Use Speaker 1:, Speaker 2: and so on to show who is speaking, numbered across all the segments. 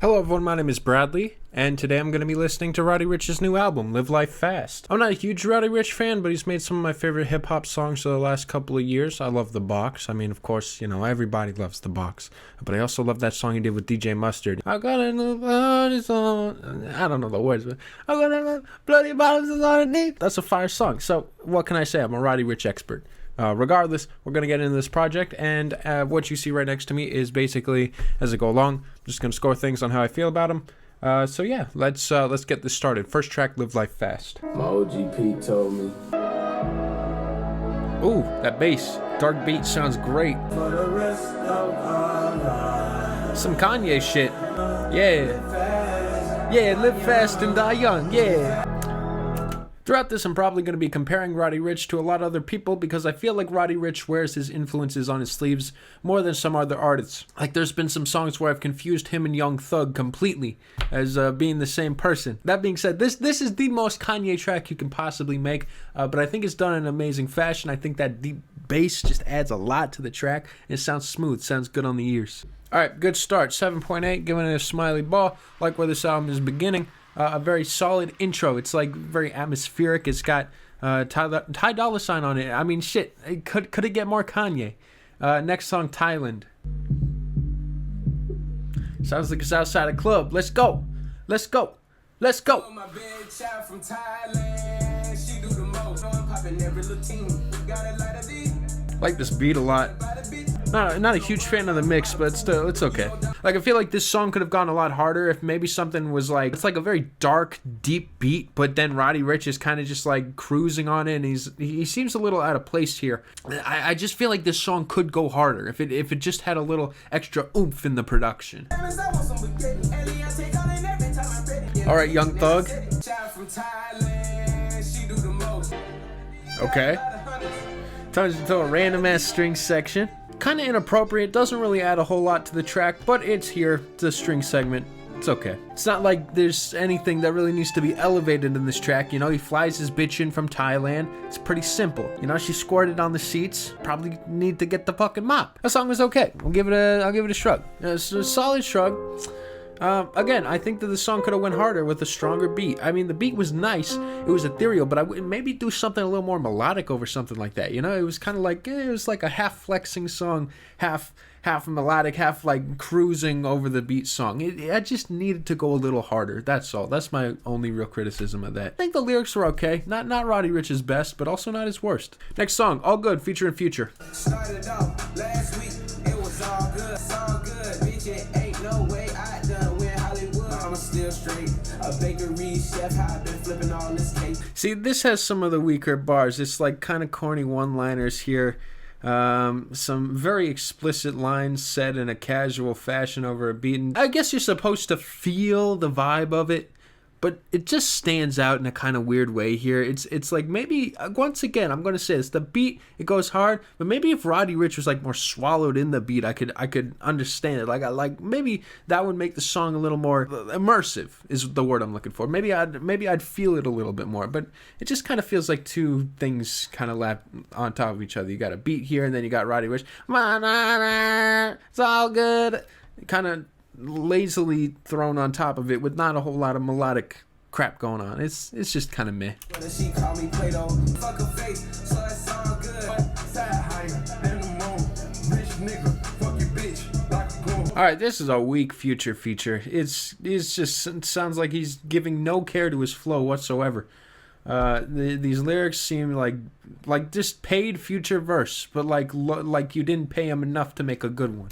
Speaker 1: Hello everyone, my name is Bradley, and today I'm going to be listening to Roddy Rich's new album, Live Life Fast. I'm not a huge Roddy Rich fan, but he's made some of my favorite hip-hop songs for the last couple of years. I love The Box. I mean, of course, everybody loves The Box. But I also love that song he did with DJ Mustard. I got a new bloody song. I don't know the words, but I got a new bloody bottoms underneath. That's a fire song. So, what can I say? I'm a Roddy Rich expert. Regardless, we're going to get into this project, and what you see right next to me is basically, as I go along, I'm just going to score things on how I feel about them. So yeah, let's get this started. First track, Live Life Fast.
Speaker 2: My OG Pete told me.
Speaker 1: Ooh, that bass. Dark beat sounds great.
Speaker 2: For the rest of our lives.
Speaker 1: Some Kanye shit. Yeah. Yeah, live fast and die young. Yeah. Throughout this, I'm probably going to be comparing Roddy Rich to a lot of other people because I feel like Roddy Rich wears his influences on his sleeves more than some other artists. Like, there's been some songs where I've confused him and Young Thug completely as being the same person. That being said, this is the most Kanye track you can possibly make, but I think it's done in an amazing fashion. I think that deep bass just adds a lot to the track. It sounds smooth, sounds good on the ears. Alright, good start. 7.8, giving it a smiley ball. Like where this album is beginning. A very solid intro. It's like very atmospheric. It's got Ty Dolla $ign on it. I mean, shit. Could it get more Kanye? Next song, Thailand. Sounds like it's outside a club. Let's go. Let's go. Let's go.
Speaker 2: My bad child from Thailand. She do the most. I'm popping every Latino. Got a lot of these.
Speaker 1: Like this beat a lot. Not a huge fan of the mix, but still, it's okay. Like, I feel like this song could have gone a lot harder if maybe something was like, it's like a very dark, deep beat, but then Roddy Rich is kind of just like cruising on it, and he seems a little out of place here. I just feel like this song could go harder if it just had a little extra oomph in the production. Alright, Young Thug. Okay. Turns into a random ass string section. Kind of inappropriate, doesn't really add a whole lot to the track, but it's here, the string segment. It's okay. It's not like there's anything that really needs to be elevated in this track. He flies his bitch in from Thailand. It's pretty simple. She squirted on the seats. Probably need to get the fucking mop. That song was okay. I'll give it a shrug. It's a solid shrug. Again, I think that the song could have went harder with a stronger beat. I mean, the beat was nice. It was ethereal, but I would maybe do something a little more melodic over something like that. It was kind of like, it was like a half flexing song, half melodic, half like cruising over the beat song. I just needed to go a little harder. That's all. That's my only real criticism of that. I think the lyrics were okay. Not Roddy Rich's best, but also not his worst. Next song, All Good, featuring Future.
Speaker 2: Started off last week. It was all good. Bitch, it ain't no way I done win Hollywood. I'm still straight. A bakery chef. I've been flipping all this cake.
Speaker 1: See, this has some of the weaker bars. It's like kind of corny one-liners here. Some very explicit lines said in a casual fashion over a beat. And I guess you're supposed to feel the vibe of it, but it just stands out in a kind of weird way here. It's like, maybe, once again, I'm going to say this, the beat, it goes hard, but maybe if Roddy Rich was like more swallowed in the beat, I could understand it. Like maybe that would make the song a little more immersive, is the word I'm looking for. Maybe I'd feel it a little bit more, but it just kind of feels like two things kind of lap on top of each other. You got a beat here, and then you got Roddy Rich. It's all good. Kind of lazily thrown on top of it with not a whole lot of melodic crap going on. It's just kind of meh.
Speaker 2: She called me Play-Doh. Fuck her face, so that's all good. Side higher than the moon. Rich nigga, fuck your bitch like a goon.
Speaker 1: Alright, this is a weak Future feature. It sounds like he's giving no care to his flow whatsoever. These lyrics seem like just paid Future verse, but like you didn't pay him enough to make a good one.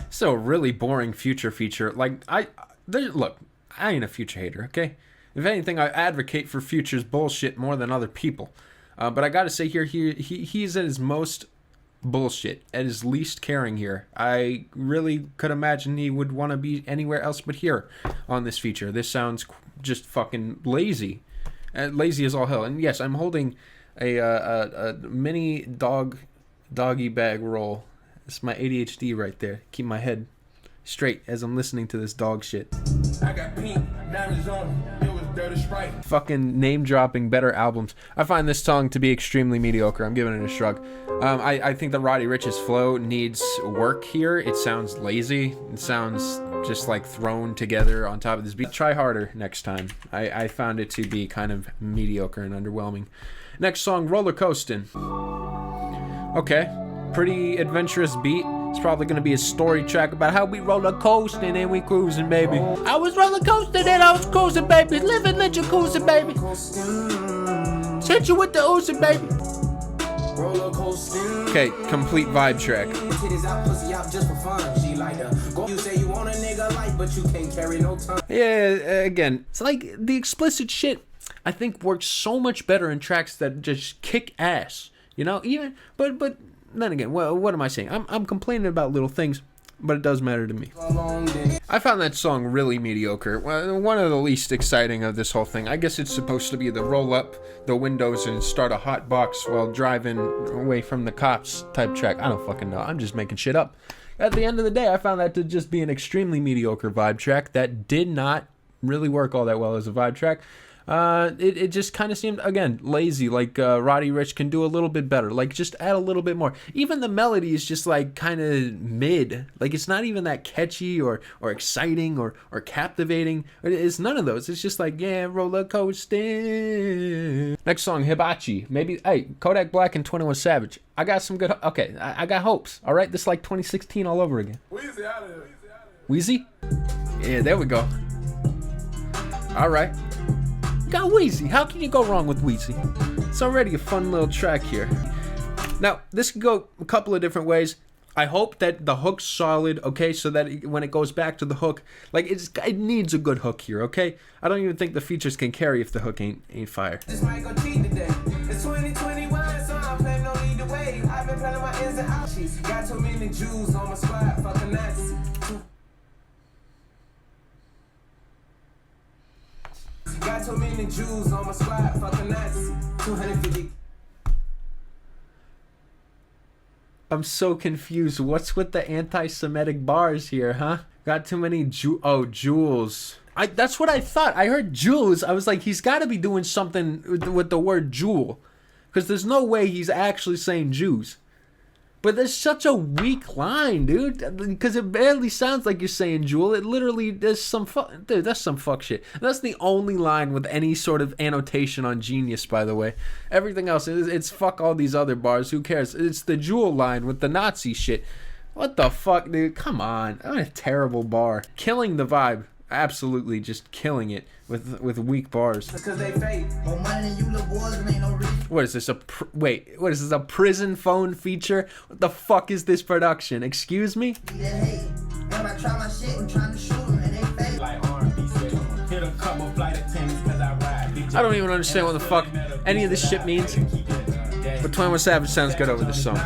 Speaker 1: So really boring Future feature. Look, I ain't a Future hater, okay? If anything, I advocate for Future's bullshit more than other people. But I gotta say here, he's at his most bullshit, at his least caring here. I really could imagine he would want to be anywhere else but here on this feature. This sounds just fucking lazy. Lazy as all hell. And yes, I'm holding a mini doggy bag roll. It's my ADHD right there. Keep my head straight as I'm listening to this dog shit.
Speaker 2: I got pink diamonds on it. It was dirty Sprite.
Speaker 1: Fucking name dropping better albums. I find this song to be extremely mediocre. I'm giving it a shrug. I think that Roddy Rich's flow needs work here. It sounds lazy. It sounds just like thrown together on top of this beat. Try harder next time. I found it to be kind of mediocre and underwhelming. Next song, Roller Coastin'. Okay, pretty adventurous beat. It's probably gonna be a story track about how we roller coasting and we cruising, baby. I was roller coasting and I was cruising, baby. Living in jacuzzi, baby. Hit you with the Uzi, baby. Okay, complete vibe track. Yeah, again, it's like the explicit shit I think works so much better in tracks that just kick ass. You know, even but then again, what am I saying? I'm complaining about little things, but it does matter to me. I found that song really mediocre. One of the least exciting of this whole thing. I guess it's supposed to be the roll up the windows and start a hot box while driving away from the cops type track. I don't fucking know. I'm just making shit up. At the end of the day, I found that to just be an extremely mediocre vibe track that did not really work all that well as a vibe track. It just kind of seemed, again, lazy. Like Roddy Rich can do a little bit better. Like, just add a little bit more. Even the melody is just like kind of mid. Like, it's not even that catchy or exciting or captivating. It's none of those. It's just like, yeah, roller coasting. Next song, Hibachi. Maybe, hey, Kodak Black and 21 Savage. I got some good, okay, I got hopes. All right, this is like 2016 all over again.
Speaker 2: Weezy out of here.
Speaker 1: Wheezy? Yeah, there we go. All right. Got Wheezy. How can you go wrong with Wheezy? It's already a fun little track here. Now, this can go a couple of different ways. I hope that the hook's solid, okay, so that when it goes back to the hook, like, it needs a good hook here, okay? I don't even think the features can carry if the hook ain't fire.
Speaker 2: This might go cheat today. It's 2021, so I'm planning on lead the way. I've been planning my ins and outs. Got too many Jews on my squad, fucking nuts. Got too many Jews on my squad, fucking nuts. 250.
Speaker 1: I'm so confused. What's with the anti-Semitic bars here, huh? Got too many jewels. That's what I thought. I heard Jews. I was like, he's got to be doing something with the word jewel, because there's no way he's actually saying Jews. But there's such a weak line, dude, because it barely sounds like you're saying jewel. It literally, there's some dude, that's some fuck shit. That's the only line with any sort of annotation on Genius, by the way. Everything else, it's fuck all these other bars. Who cares? It's the jewel line with the Nazi shit. What the fuck, dude? Come on. What a terrible bar. Killing the vibe. Absolutely just killing it with weak bars. What is this, what is this, a prison phone feature? What the fuck is this production? Excuse me? I don't even understand what the fuck any of this shit means, but 21 Savage sounds good over this song.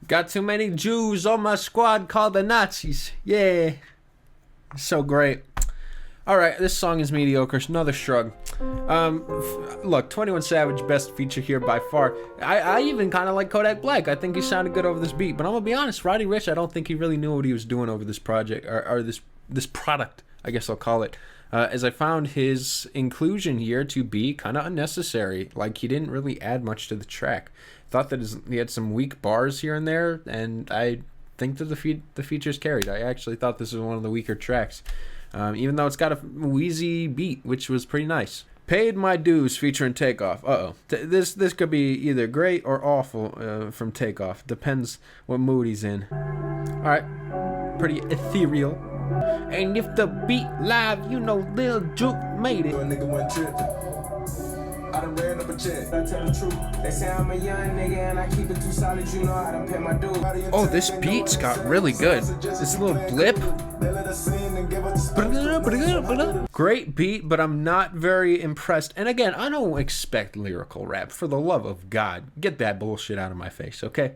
Speaker 1: Got too many Jews on my squad called the Nazis. Yeah. So great. Alright, this song is mediocre. Another shrug. Look, 21 Savage, best feature here by far. I even kind of like Kodak Black. I think he sounded good over this beat. But I'm going to be honest, Roddy Rich, I don't think he really knew what he was doing over this project. Or this product, I guess I'll call it. As I found his inclusion here to be kind of unnecessary. Like, he didn't really add much to the track. Thought that he had some weak bars here and there, and I think that the features carried. I actually thought this was one of the weaker tracks, even though it's got a wheezy beat, which was pretty nice. Paid My Dues featuring Takeoff. This could be either great or awful from Takeoff. Depends what mood he's in. All right, pretty ethereal. And if the beat live, you know Lil Juke made it.
Speaker 2: I done ran up a check. I tell the truth. They say I'm a young nigga and I keep it too solid. You know I done pay my dues.
Speaker 1: Oh, this beat's got really good. This little blip. Great beat, but I'm not very impressed. And again, I don't expect lyrical rap. For the love of God, get that bullshit out of my face, okay?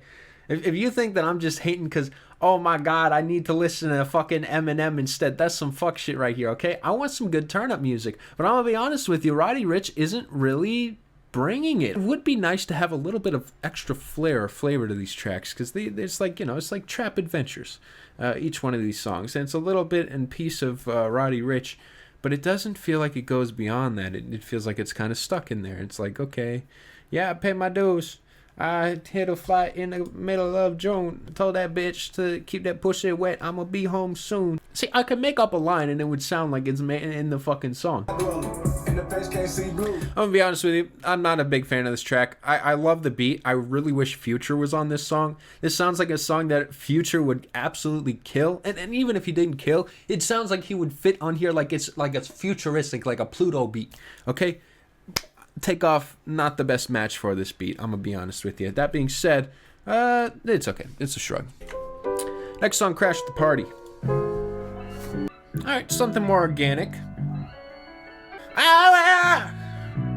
Speaker 1: If you think that I'm just hating because, oh my God, I need to listen to fucking Eminem instead, that's some fuck shit right here, okay? I want some good turn-up music. But I'm going to be honest with you, Roddy Rich isn't really bringing it. It would be nice to have a little bit of extra flair or flavor to these tracks, because it's like, you know, it's like trap adventures, each one of these songs, and it's a little bit and piece of Roddy Rich, but it doesn't feel like it goes beyond that. It feels like it's kind of stuck in there. It's like, okay, yeah, I pay my dues. I hit a flight in the middle of June. Told that bitch to keep that pussy wet. I'ma be home soon. See, I could make up a line and it would sound like it's in the fucking song. I'm gonna be honest with you, I'm not a big fan of this track. I love the beat. I really wish Future was on this song. This sounds like a song that Future would absolutely kill. And even if he didn't kill, it sounds like he would fit on here like it's futuristic, like a Pluto beat. Okay? Takeoff, not the best match for this beat, I'm gonna be honest with you. That being said, it's okay. It's a shrug. Next song, Crash the Party. Alright, something more organic.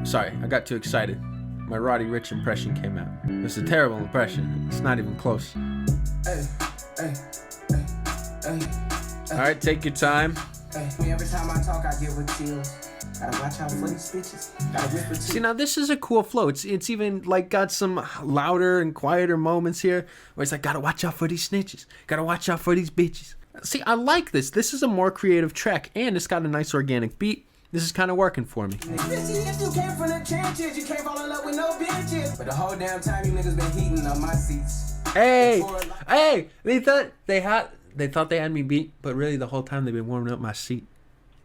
Speaker 1: Sorry, I got too excited. My Roddy Rich impression came out. It's a terrible impression. It's not even close. Alright, take your time.
Speaker 2: Every time I talk, I get with chills. Gotta watch out for these bitches. Gotta whisper to.
Speaker 1: See, now this is a cool flow. It's even like got some louder and quieter moments here where it's like, gotta watch out for these snitches. Gotta watch out for these bitches. See, I like this. This is a more creative track, and it's got a nice organic beat. This is kind of working for me.
Speaker 2: If you came from the trenches, you can't fall in love with no bitches. But the whole damn time, you niggas been heating up my seats.
Speaker 1: Hey, they thought they had me beat, but really the whole time they've been warming up my seat.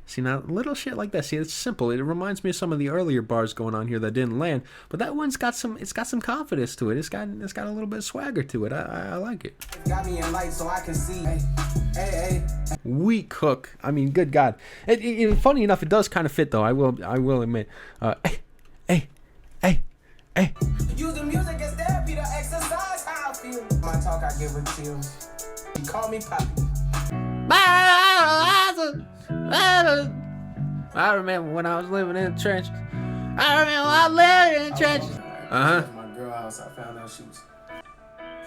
Speaker 1: See, now little shit like that. See, it's simple. It reminds me of some of the earlier bars going on here that didn't land, but that one's got some. It's got some confidence to it. It's got a little bit of swagger to it. I like it.
Speaker 2: Got me in light so I can see. Hey.
Speaker 1: Weak hook. I mean, good God. Funny enough, it does kind of fit though. I will admit. Hey.
Speaker 2: Use the music as therapy to exercise how I feel. My talk, I give her chills. You call me Poppy.
Speaker 1: I remember when I was living in the trenches.
Speaker 2: My girl house, I found out she was.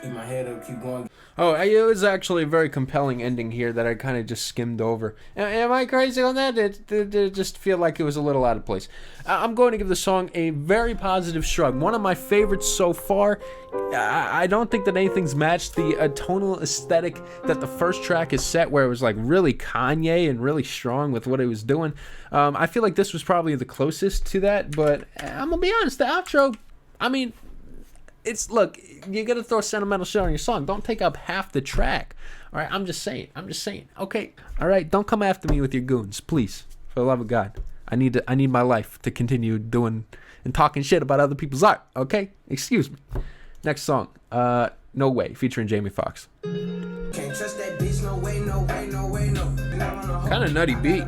Speaker 2: Keep my head up, keep going.
Speaker 1: Oh, it was actually a very compelling ending here that I kind of just skimmed over. Am I crazy on that? It just feel like it was a little out of place. I'm going to give the song a very positive shrug. One of my favorites so far. I don't think that anything's matched the tonal aesthetic that the first track is set, where it was like really Kanye and really strong with what it was doing. I feel like this was probably the closest to that, but I'm going to be honest, the outro, I mean, look, you gotta throw sentimental shit on your song. Don't take up half the track. All right, I'm just saying. Okay, all right, don't come after me with your goons, please. For the love of God, I need my life to continue doing and talking shit about other people's art. Okay, excuse me. Next song, No Way, featuring Jamie Foxx.
Speaker 2: Can't trust that bitch, no way.
Speaker 1: Kind of nutty beat.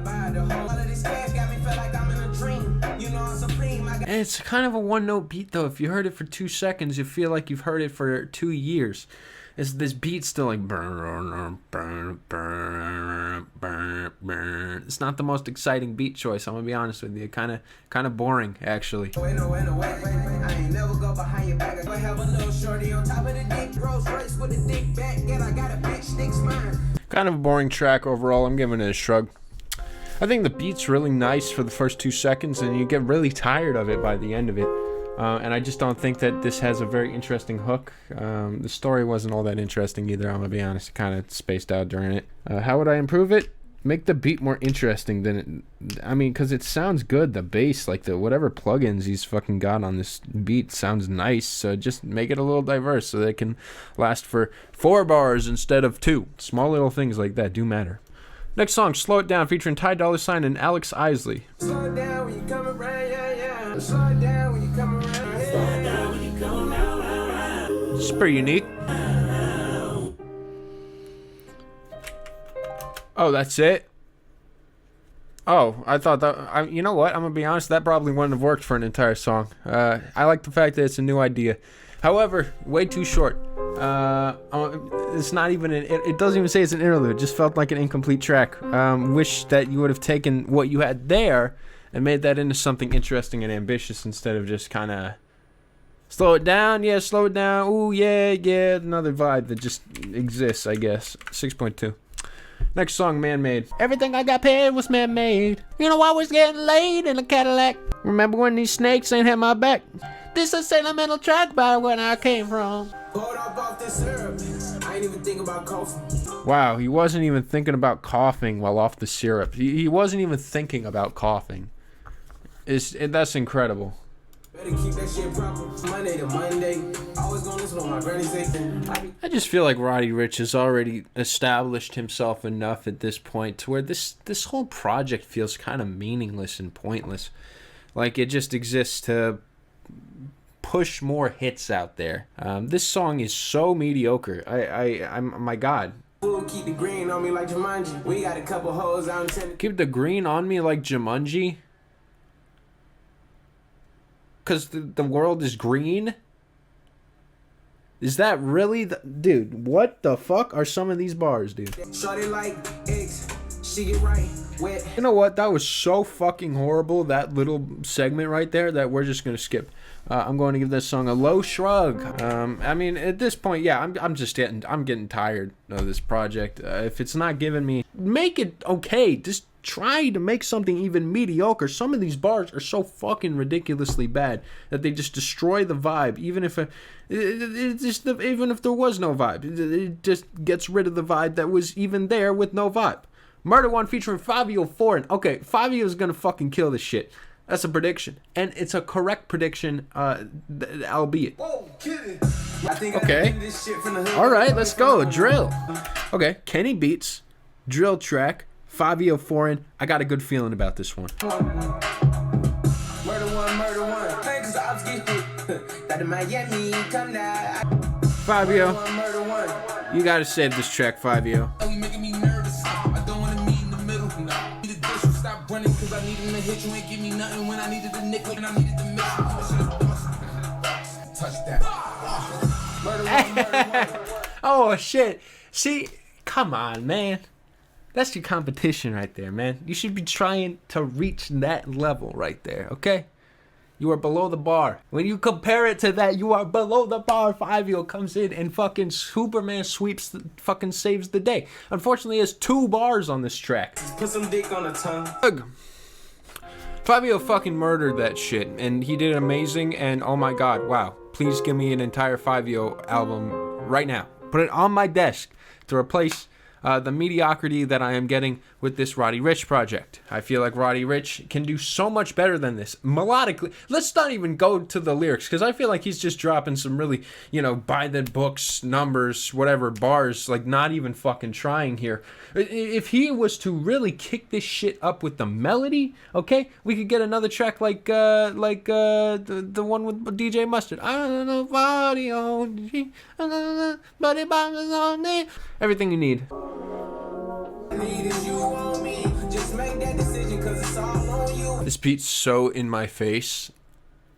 Speaker 1: And it's kind of a one-note beat, though. If you heard it for 2 seconds, you feel like you've heard it for 2 years. This beat's still like... It's not the most exciting beat choice, I'm going to be honest with you. Kind of boring, actually.
Speaker 2: I ain't never go behind your back. I have a little shorty on top of the dick. Rolls Royce with a dick back. And I got a bitch, dick's mine.
Speaker 1: Kind of a boring track overall. I'm giving it a shrug. I think the beat's really nice for the first 2 seconds, and you get really tired of it by the end of it. And I just don't think that this has a very interesting hook. The story wasn't all that interesting either, I'm going to be honest. It kind of spaced out during it. How would I improve it? Make the beat more interesting than it... I mean, because it sounds good. The bass, like the whatever plugins he's fucking got on this beat sounds nice. So just make it a little diverse so that it can last for 4 bars instead of 2. Small little things like that do matter. Next song, Slow It Down, featuring Ty Dolla $ign and Alex Isley.
Speaker 2: Slow it down when you come around, yeah. Slow it down when you come around, yeah. Slow it down when you come around.
Speaker 1: It's pretty unique. Oh, that's it? Oh, I thought that... you know what? I'm going to be honest, that probably wouldn't have worked for an entire song. I like the fact that it's a new idea. However, way too short. It's not even it doesn't even say it's an interlude. It just felt like an incomplete track. Wish that you would have taken what you had there and made that into something interesting and ambitious instead of just kind of slow it down. Yeah, slow it down. Ooh, yeah, another vibe that just exists, I guess. 6.2. Next song, Man-Made. Everything I got paid was man-made. You know I was getting laid in a Cadillac. Remember when these snakes ain't had my back? This is a sentimental track about where I came from.
Speaker 2: Hold up off this syrup. I ain't even think about coughing.
Speaker 1: Wow, he wasn't even thinking about coughing while off the syrup. He wasn't even thinking about coughing. That's incredible.
Speaker 2: Better keep that shit proper. Monday to Monday. Always gonna listen to my granny say.
Speaker 1: I just feel like Roddy Rich has already established himself enough at this point to where this whole project feels kind of meaningless and pointless. Like it just exists to push more hits out there. This song is so mediocre. I'm my God.
Speaker 2: Keep the green on me like Jumanji. We got a couple hoes out in Tennessee.
Speaker 1: Keep the green on me like Jumanji. Because the world is green? Is that really the... Dude, what the fuck are some of these bars, dude?
Speaker 2: Shorty like eggs. She get right wet.
Speaker 1: You know what? That was so fucking horrible, that little segment right there, that we're just going to skip. I'm going to give this song a low shrug. I mean, at this point, yeah, I'm getting tired of this project. If it's not giving me... Make it okay. Just try to make something even mediocre. Some of these bars are so fucking ridiculously bad that they just destroy the vibe. Even if even if there was no vibe, it just gets rid of the vibe that was even there with no vibe. Murder One featuring Fabio Foreign. Okay, Fabio is gonna fucking kill this shit. That's a prediction, and it's a correct prediction, albeit.
Speaker 2: Whoa, kidding.
Speaker 1: Okay. All right, let's go. Drill. Okay, Kenny Beats, drill track. Fabio Foreign. I got a good feeling about this one.
Speaker 2: Murder one. Thanks, I'll get hooked. That in Miami, come down.
Speaker 1: Fabio,
Speaker 2: Murder one.
Speaker 1: you gotta save this track, Fabio.
Speaker 2: You making me nervous. I don't wanna meet in the middle. No. Need a dish, stop running, cause I needed to hit. You ain't give me nothing when I needed a nickel and I needed the mission. Touch that. Murder one.
Speaker 1: Oh shit. See, come on, man. That's your competition right there, man. You should be trying to reach that level right there, okay? You are below the bar. When you compare it to that, you are below the bar. Fabio comes in and fucking Superman sweeps, fucking saves the day. Unfortunately, he has 2 bars on this track.
Speaker 2: Put some dick on the tongue.
Speaker 1: Fabio fucking murdered that shit, and he did amazing, and oh my god, wow. Please give me an entire Fabio album right now. Put it on my desk to replace the mediocrity that I am getting with this Roddy Rich project. I feel like Roddy Rich can do so much better than this. Melodically, let's not even go to the lyrics, because I feel like he's just dropping some really, by the books, numbers, whatever, bars, like not even fucking trying here. If he was to really kick this shit up with the melody, okay, we could get another track like the one with DJ Mustard. I don't know, body on G, body bombs on it. Everything you need. This beat's so in my face.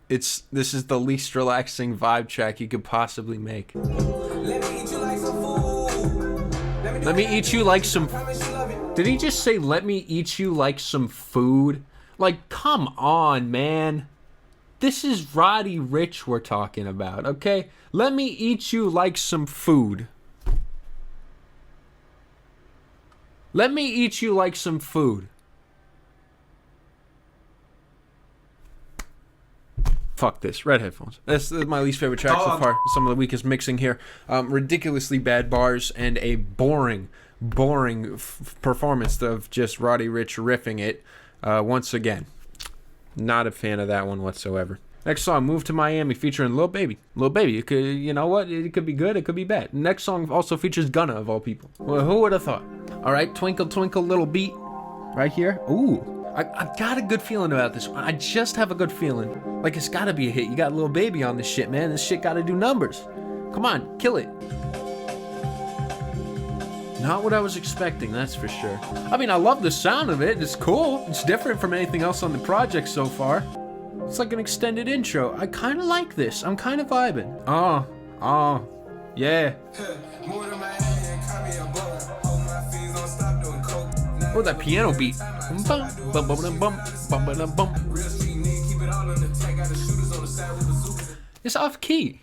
Speaker 1: This is the least relaxing vibe track you could possibly make. Let me eat you like some food. Let me eat you like some... Did he just say, let me eat you like some food? Like, come on, man. This is Roddy Rich we're talking about, okay? Let me eat you like some food. Let me eat you like some food. Fuck this. Red headphones. This is my least favorite track so far. Some of the weakest mixing here. Ridiculously bad bars and a boring performance of just Roddy Rich riffing it once again. Not a fan of that one whatsoever. Next song, Move to Miami, featuring Lil Baby. Lil Baby, it could, you know what? It could be good, it could be bad. Next song also features Gunna, of all people. Well, who would have thought? All right, Twinkle Twinkle Little Beat right here. Ooh, I've got a good feeling about this one. I just have a good feeling. Like, it's got to be a hit. You got Lil Baby on this shit, man. This shit got to do numbers. Come on, kill it. Not what I was expecting, that's for sure. I mean, I love the sound of it. It's cool. It's different from anything else on the project so far. It's like an extended intro. I kind of like this. I'm kind of vibing. Oh, yeah. Oh, that piano beat. It's off key.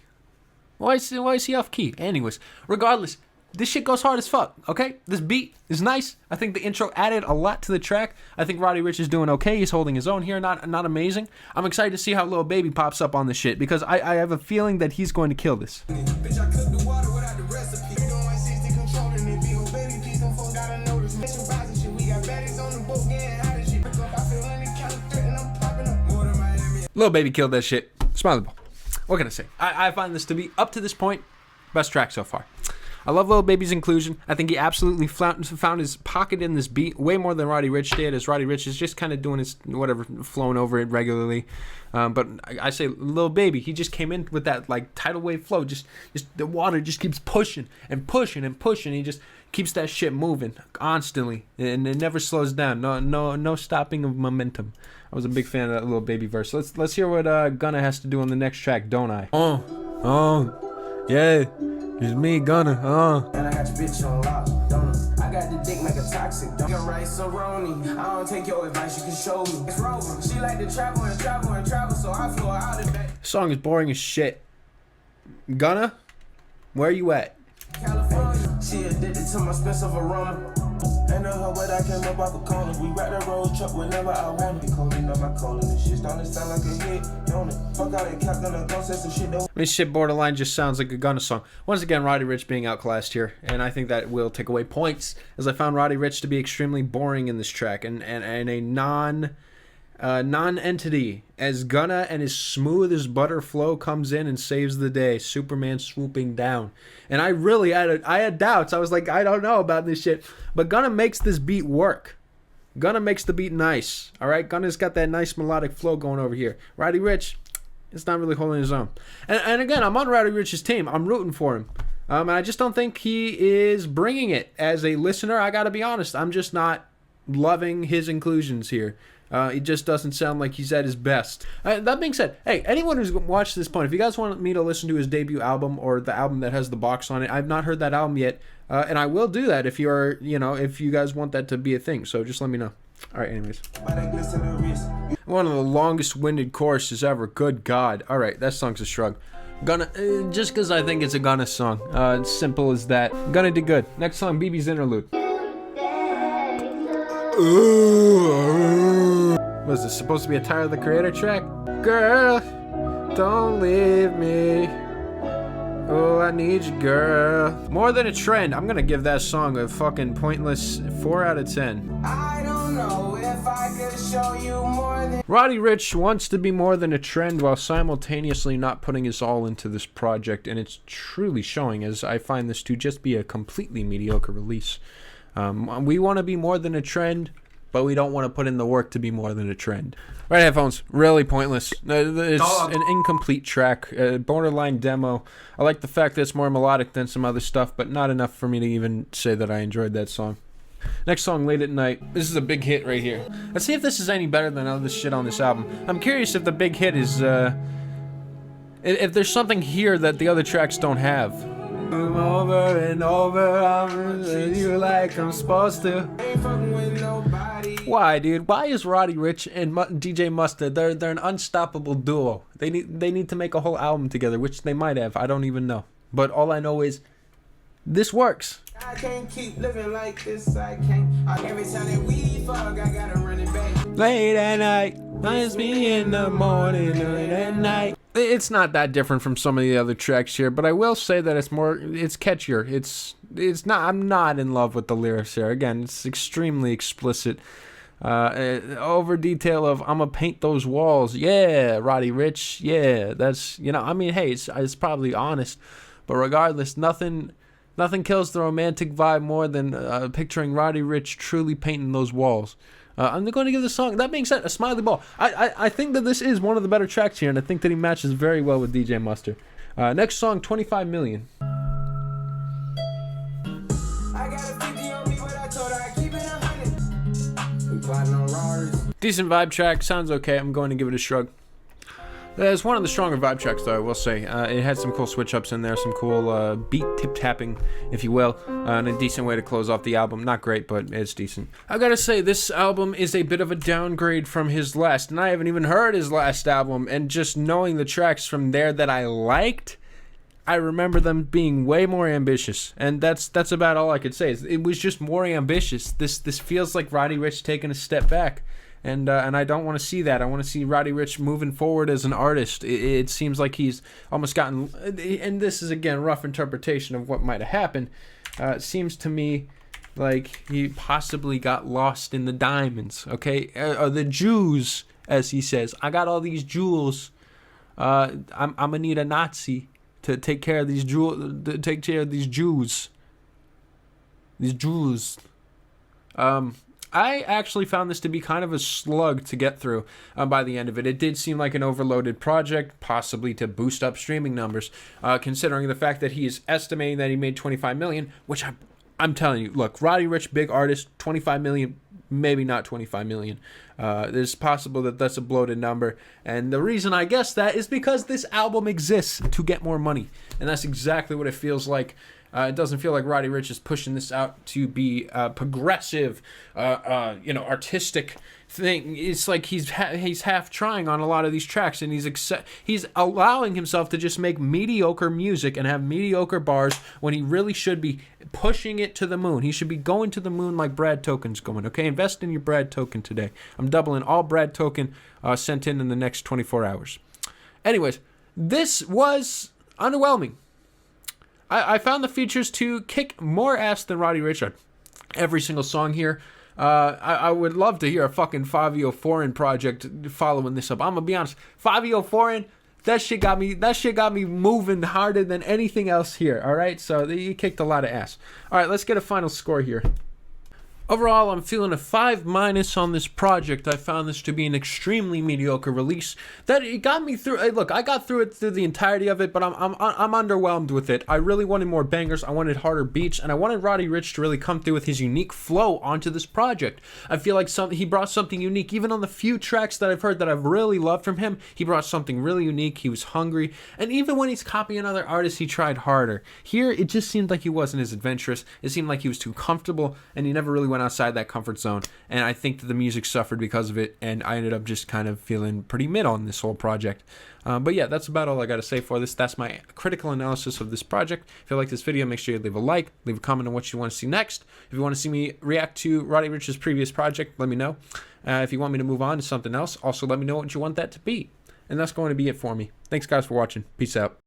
Speaker 1: Why is he off key? Anyways, regardless, this shit goes hard as fuck, okay? This beat is nice. I think the intro added a lot to the track. I think Roddy Rich is doing okay. He's holding his own here, not amazing. I'm excited to see how Lil Baby pops up on this shit because I have a feeling that he's going to kill this.
Speaker 2: Bitch, I cooked the water without the recipe. Doing 160 controlling it. Be baby, please don't folks gotta notice. Mission rising shit. We got baddies on the boat getting hot as shit. I feel any kind of threat and I'm popping up more than Miami.
Speaker 1: Lil Baby killed that shit. Smiley ball. What can I say? I find this to be, up to this point, best track so far. I love Lil Baby's inclusion. I think he absolutely found his pocket in this beat way more than Roddy Rich did, as Roddy Rich is just kind of doing his whatever, flowing over it regularly. But I say Lil Baby, he just came in with that like tidal wave flow. Just the water just keeps pushing and pushing and pushing. He just keeps that shit moving constantly, and it never slows down. No stopping of momentum. I was a big fan of that Lil Baby verse. Let's hear what Gunna has to do on the next track, Don't I? Yeah. It's me, Gunna,
Speaker 2: And I got your bitch on lock, don't I? I got the dick make a toxic, don't you right, so Roni. I don't take your advice, you can show me. It's Rover. She like to travel and travel and travel, so I flew out of back.
Speaker 1: Song is boring as shit. Gunna, where you at?
Speaker 2: California. She addicted to my expensive aroma. And her what I came up off a corner. We ride the road truck whenever I want it. Calling up my calling this shit. Don't it sound like a hit? Don't it? Fuck out that cap, gonna go say some shit though.
Speaker 1: I mean, shit borderline just sounds like a Gunna song. Once again, Roddy Rich being outclassed here, and I think that will take away points, as I found Roddy Rich to be extremely boring in this track, and a non-entity, as Gunna and his smooth as butter flow comes in and saves the day. Superman swooping down. And I really had doubts. I was like, I don't know about this shit. But Gunna makes this beat work. Gunna makes the beat nice. All right? Gunna's got that nice melodic flow going over here. Roddy Rich, it's not really holding his own. And again, I'm on Roddy Rich's team. I'm rooting for him. And I just don't think he is bringing it. As a listener, I got to be honest. I'm just not loving his inclusions here. It just doesn't sound like he's at his best. That being said, hey, anyone who's watched this point, if you guys want me to listen to his debut album or the album that has the box on it, I've not heard that album yet, and I will do that if you're, if you guys want that to be a thing. So just let me know. All right, anyways. One of the longest-winded choruses ever. Good God. All right, that song's a shrug. Gunna, just because I think it's a Gunna song. It's simple as that. Gunna did good. Next song, BBs Interlude. Was this supposed to be a Tyler the Creator track? Girl, don't leave me. Oh, I need you, girl. More Than a Trend. I'm gonna give that song a fucking pointless 4 out of 10.
Speaker 2: I don't know if I could show you more than.
Speaker 1: Roddy Rich wants to be more than a trend while simultaneously not putting his all into this project, and it's truly showing, as I find this to just be a completely mediocre release. We want to be more than a trend, but we don't want to put in the work to be more than a trend. Right, headphones, really pointless. It's an incomplete track, borderline demo. I like the fact that it's more melodic than some other stuff, but not enough for me to even say that I enjoyed that song. Next song, Late at Night. This is a big hit right here. Let's see if this is any better than other shit on this album. I'm curious if the big hit is, if there's something here that the other tracks don't have. Over and over, I'm you like I'm supposed to. Why, dude? Why is Roddy Rich and DJ Mustard? They're an unstoppable duo. They need to make a whole album together, which they might have. I don't even know. But all I know is this works.
Speaker 2: I can't keep living like this. I can't. Every time that we fuck, I gotta run it back.
Speaker 1: Late at night, finds me in the morning, late at night. It's not that different from some of the other tracks here, but I will say that it's catchier. It's not. I'm not in love with the lyrics here. Again, it's extremely explicit. Over detail of I'ma paint those walls. Yeah, Roddy Rich. Yeah, that's I mean, hey, it's probably honest, but regardless, nothing kills the romantic vibe more than picturing Roddy Rich truly painting those walls. I'm going to give the song, that being said, a smiley ball. I think that this is one of the better tracks here, and I think that he matches very well with DJ Mustard. Next song, 25 Million.
Speaker 2: I got a 50 on me, but I told her I keep it 100. We plotting on Rars.
Speaker 1: Decent vibe track, sounds okay. I'm going to give it a shrug. It's one of the stronger vibe tracks, though, I will say. It had some cool switch-ups in there, some cool beat tip-tapping, if you will, and a decent way to close off the album. Not great, but it's decent. I gotta say, this album is a bit of a downgrade from his last, and I haven't even heard his last album, and just knowing the tracks from there that I liked, I remember them being way more ambitious, and that's about all I could say. It was just more ambitious. This feels like Roddy Rich taking a step back, and I don't want to see that. I want to see Roddy Rich moving forward as an artist. It seems like he's almost gotten, and this is again rough interpretation of what might have happened. It seems to me like he possibly got lost in the diamonds. Okay, the Jews, as he says. I got all these jewels. I'm gonna need a Nazi to take care of these Jews. These Jews. I actually found this to be kind of a slug to get through by the end of it. It did seem like an overloaded project, possibly to boost up streaming numbers, considering the fact that he is estimating that he made 25 million, which I'm telling you, look, Roddy Rich, big artist, 25 million, maybe not 25 million. It's possible that that's a bloated number. And the reason I guess that is because this album exists to get more money. And that's exactly what it feels like. It doesn't feel like Roddy Rich is pushing this out to be progressive, artistic thing. It's like he's half trying on a lot of these tracks, and he's allowing himself to just make mediocre music and have mediocre bars when he really should be pushing it to the moon. He should be going to the moon like Brad Token's going. Okay, invest in your Brad Token today. I'm doubling all Brad Token sent in the next 24 hours. Anyways, this was underwhelming. I found the features to kick more ass than Roddy Rich on every single song here. I would love to hear a fucking Fabio Foreign project following this up. I'm gonna be honest, Fabio Foreign, that shit got me moving harder than anything else here. All right, so he kicked a lot of ass. All right, let's get a final score here. Overall, I'm feeling a 5- on this project. I found this to be an extremely mediocre release. That it got me through. Hey, look, I got through it through the entirety of it, but I'm underwhelmed with it. I really wanted more bangers. I wanted harder beats, and I wanted Roddy Rich to really come through with his unique flow onto this project. I feel like he brought something unique, even on the few tracks that I've heard that I've really loved from him. He brought something really unique. He was hungry, and even when he's copying other artists, he tried harder. Here, it just seemed like he wasn't as adventurous. It seemed like he was too comfortable, and he never really went outside that comfort zone, and I think that the music suffered because of it, and I ended up just kind of feeling pretty mid on this whole project. But yeah, that's about all I got to say for this. That's my critical analysis of this project. If you like this video, make sure you leave a like, leave a comment on what you want to see next. If you want to see me react to Roddy Rich's previous project, let me know. If you want me to move on to something else, also let me know what you want that to be. And that's going to be it for me. Thanks guys for watching. Peace out.